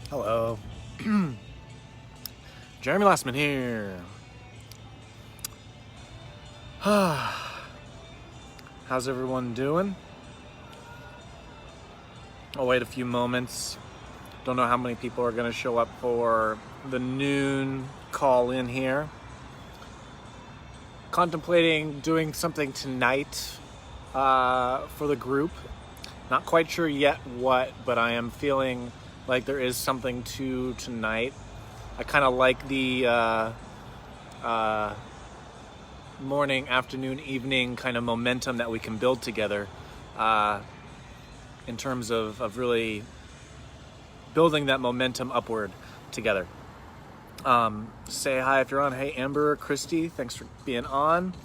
Hello. Jeremy Lastman here. How's everyone doing? I'll wait a few moments. Don't know how many people are going to show up for the noon call in here. Contemplating doing something tonight for the group. Not quite sure yet what, but I am feeling like there is something to tonight. I kind of like the morning, afternoon, evening kind of momentum that we can build together in terms of really building that momentum upward together. Say hi if you're on. Hey, Amber, Christy, thanks for being on.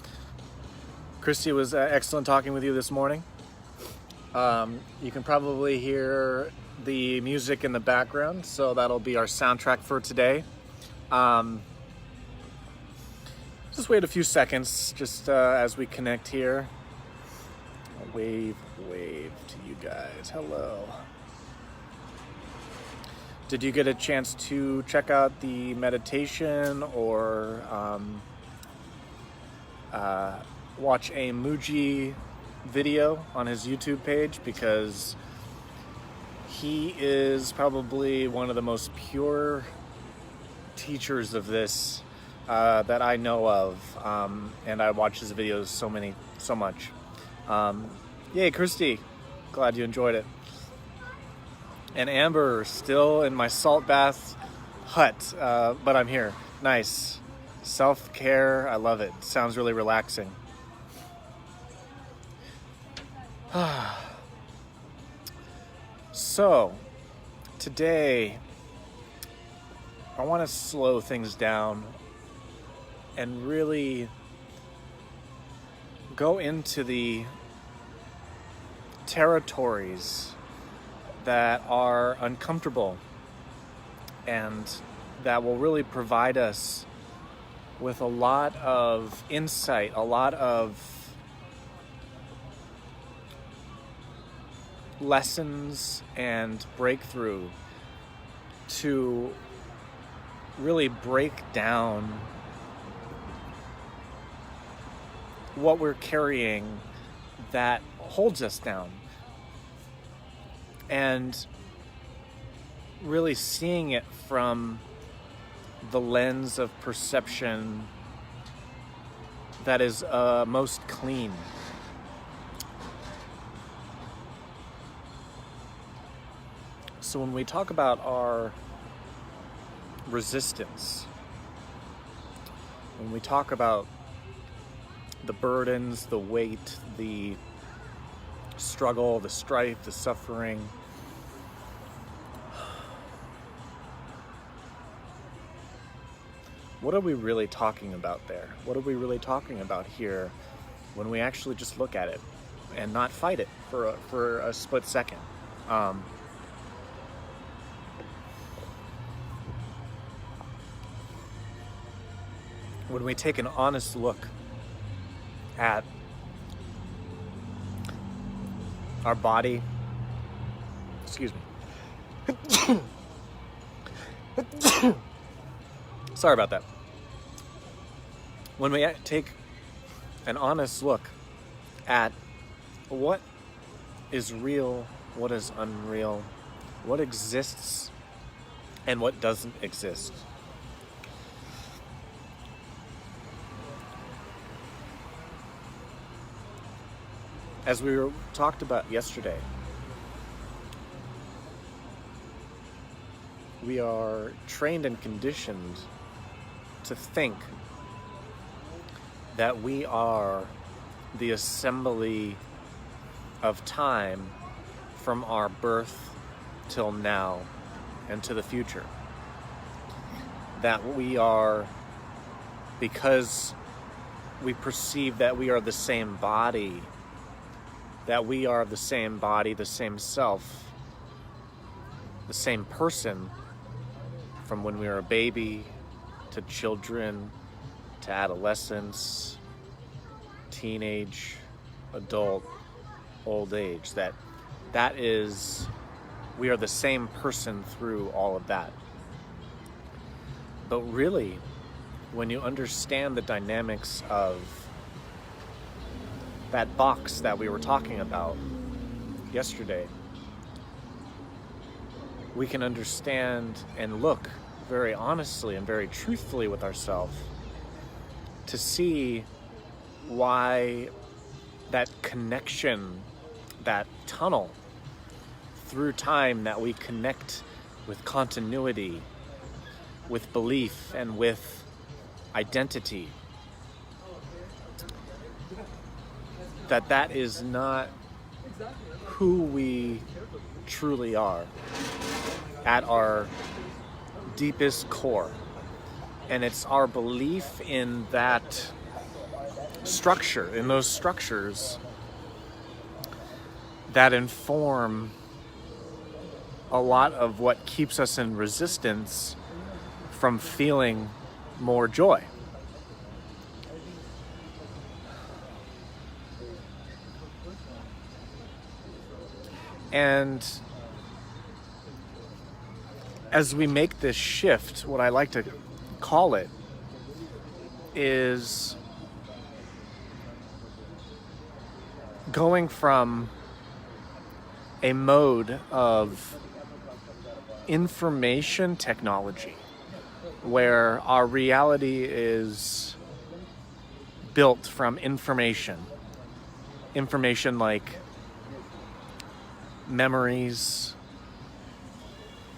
Christy, was excellent talking with you this morning. You can probably hear the music in the background, so that'll be our soundtrack for today. Just wait a few seconds, just as we connect here. I'll wave to you guys. Hello. Did you get a chance to check out the meditation or watch a Muji video on his YouTube page? Because he is probably one of the most pure teachers of this that I know of, and I watch his videos so much. Yay, Christy, glad you enjoyed it. And Amber, still in my salt bath hut, but I'm here. Nice. Self-care, I love it. Sounds really relaxing. So, today, I want to slow things down and really go into the territories that are uncomfortable and that will really provide us with a lot of insight, a lot of lessons and breakthrough to really break down what we're carrying that holds us down, and really seeing it from the lens of perception that is most clean. So when we talk about our resistance, when we talk about the burdens, the weight, the struggle, the strife, the suffering, what are we really talking about there? What are we really talking about here when we actually just look at it and not fight it for a split second? When we take an honest look at our body, excuse me. Sorry about that. When we take an honest look at what is real, what is unreal, what exists, and what doesn't exist. As we talked about yesterday, we are trained and conditioned to think that we are the assembly of time from our birth till now and to the future. That we are, because we perceive that we are the same body, that we are the same body, the same self, the same person from when we were a baby to children to adolescence, teenage, adult, old age. That is we are the same person through all of that. But really, when you understand the dynamics of that box that we were talking about yesterday, we can understand and look very honestly and very truthfully with ourselves to see why that connection, that tunnel through time that we connect with continuity, with belief, and with identity, that is not who we truly are at our deepest core. And it's our belief in that structure, in those structures, that inform a lot of what keeps us in resistance from feeling more joy. And as we make this shift, what I like to call it is going from a mode of information technology, where our reality is built from information like memories,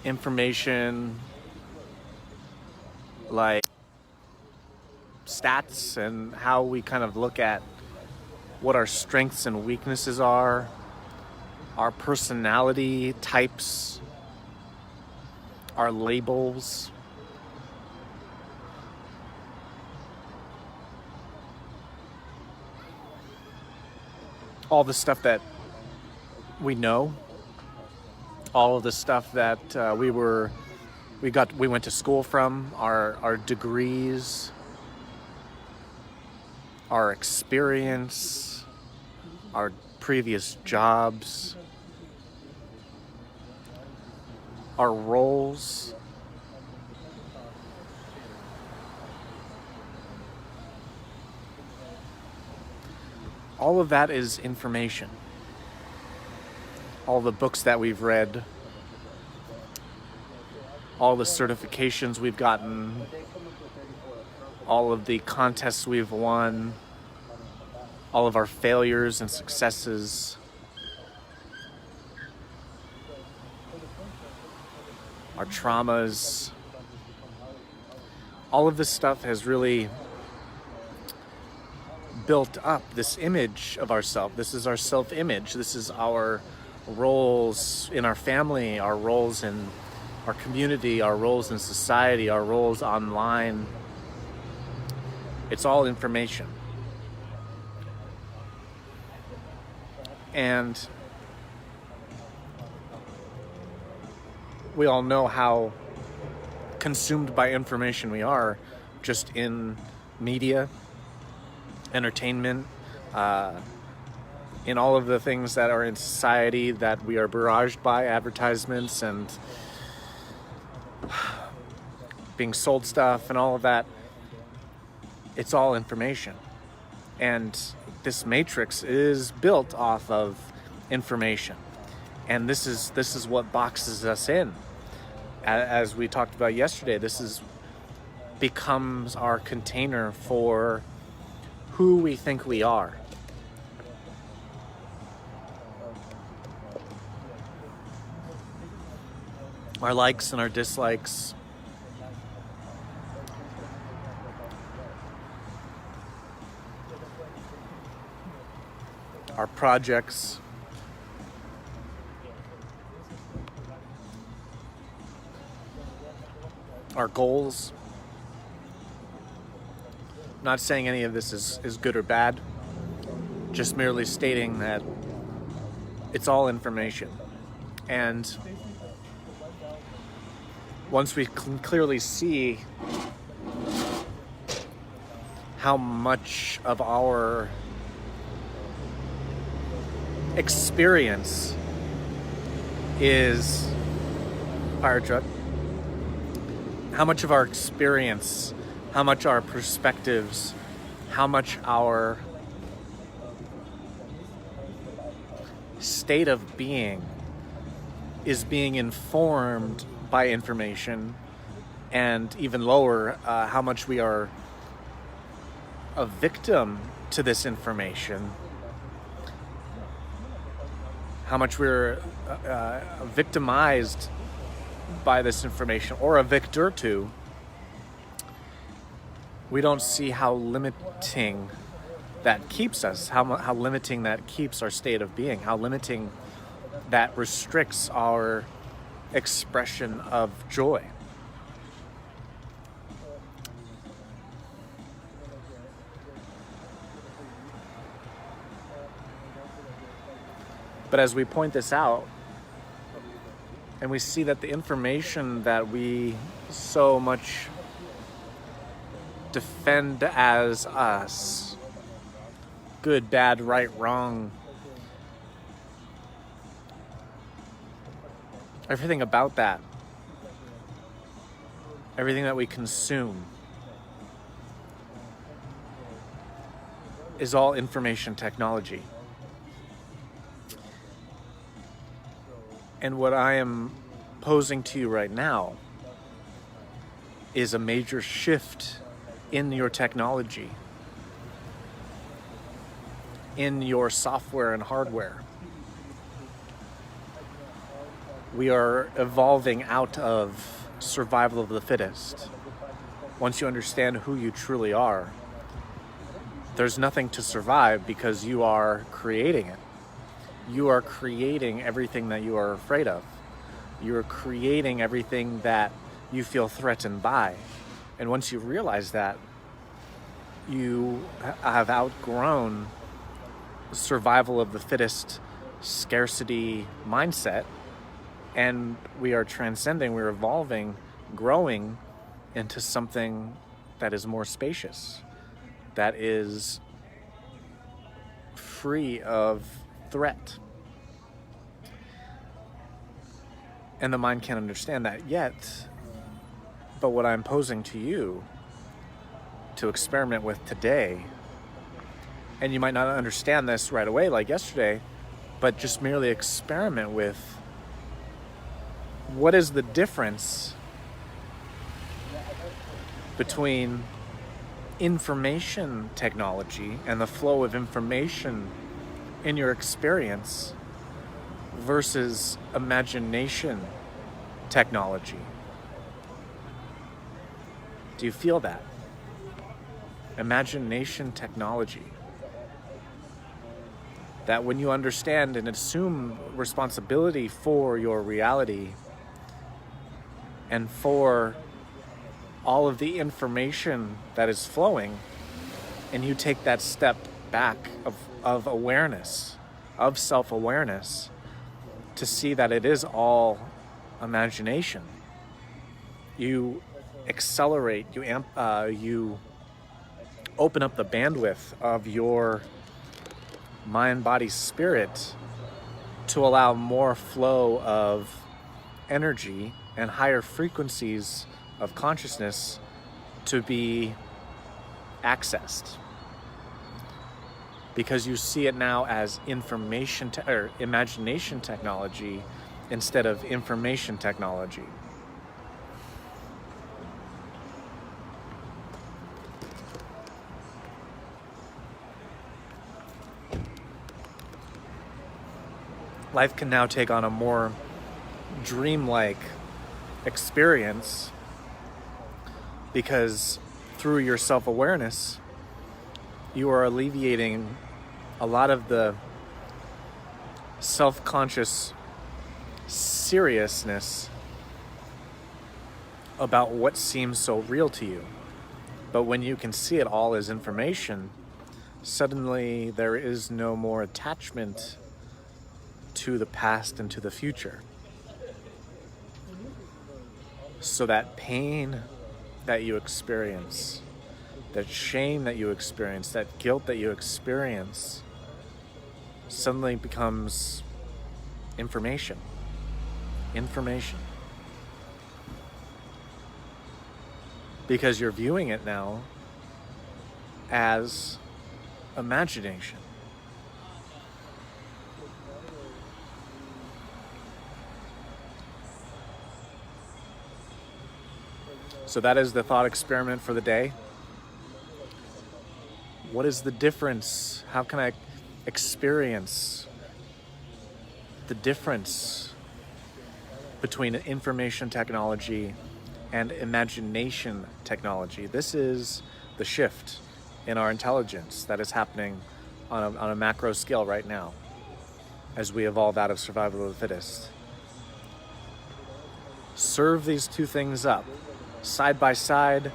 information like stats, and how we kind of look at what our strengths and weaknesses are, our personality types, our labels. All the stuff that we know, all of the stuff that we went to school from, our degrees, our experience, our previous jobs, our roles. All of that is information. All the books that we've read, all the certifications we've gotten, all of the contests we've won, all of our failures and successes, our traumas. All of this stuff has really built up this image of ourselves. This is our self-image. This is our roles in our family, our roles in our community, our roles in society, our roles online. It's all information. And we all know how consumed by information we are, just in media, entertainment, in all of the things that are in society that we are barraged by, advertisements and being sold stuff and all of that. It's all information. And this matrix is built off of information. And this is what boxes us in. As we talked about yesterday, becomes our container for who we think we are. Our likes and our dislikes. Our projects. Our goals. Not saying any of this is good or bad, just merely stating that it's all information. And once we can clearly see how much of our experience is fire truck. How much of our experience, how much our perspectives, how much our state of being is being informed by information, and even lower, how much we are a victim to this information, how much we're victimized by this information, or a victor to. We don't see how limiting that keeps us, how limiting that keeps our state of being, how limiting that restricts our expression of joy. But as we point this out, and we see that the information that we so much defend as us, good, bad, right, wrong, everything about that, everything that we consume, is all information technology. And what I am posing to you right now is a major shift in your technology, in your software and hardware. We are evolving out of survival of the fittest. Once you understand who you truly are, there's nothing to survive because you are creating it. You are creating everything that you are afraid of. You are creating everything that you feel threatened by. And once you realize that, you have outgrown survival of the fittest scarcity mindset, and we are transcending, we're evolving, growing into something that is more spacious, that is free of threat. And the mind can't understand that yet, but what I'm posing to you to experiment with today, and you might not understand this right away like yesterday, but just merely experiment with what is the difference between information technology and the flow of information in your experience versus imagination technology. Do you feel that? Imagination technology. That when you understand and assume responsibility for your reality and for all of the information that is flowing, and you take that step back of awareness, of self-awareness, to see that it is all imagination. You accelerate, you open up the bandwidth of your mind, body, spirit to allow more flow of energy and higher frequencies of consciousness to be accessed. Because you see it now as imagination technology instead of information technology. Life can now take on a more dreamlike experience because through your self-awareness, you are alleviating a lot of the self-conscious seriousness about what seems so real to you. But when you can see it all as information, suddenly there is no more attachment to the past and to the future. So that pain that you experience, that shame that you experience, that guilt that you experience, suddenly becomes information. information. Because you're viewing it now as imagination. So that is the thought experiment for the day. What is the difference? How can I experience the difference between information technology and imagination technology? This is the shift in our intelligence that is happening on a macro scale right now as we evolve out of survival of the fittest. Serve these two things up side by side.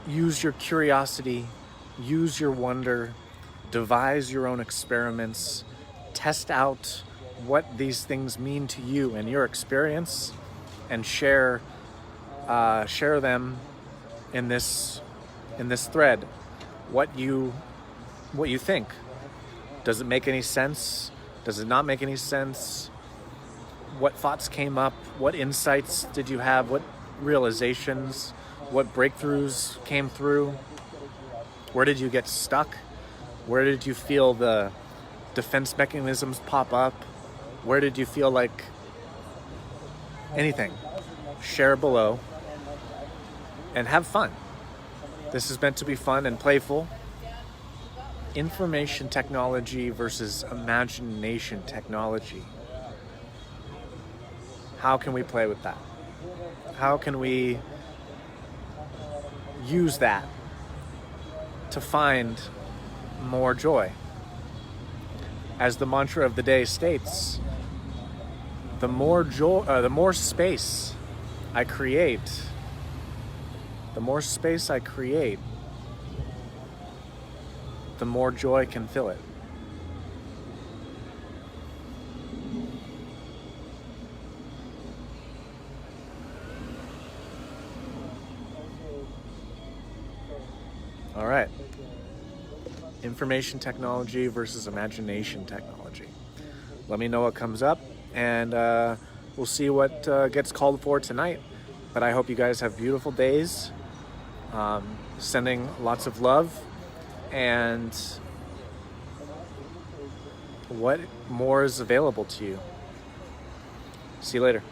Use your curiosity, use your wonder, devise your own experiments, test out what these things mean to you and your experience, and share them in this thread. What you think. Does it make any sense? Does it not make any sense? What thoughts came up? What insights did you have? What realizations? What breakthroughs came through? Where did you get stuck? Where did you feel the defense mechanisms pop up? Where did you feel like anything? Share below and have fun. This is meant to be fun and playful. Information technology versus imagination technology. How can we play with that? How can we use that to find more joy? As the mantra of the day states, the more space I create, the more joy can fill it. All right. Information technology versus imagination technology. Let me know what comes up, and we'll see what gets called for tonight. But I hope you guys have beautiful days. Sending lots of love, and what more is available to you. See you later.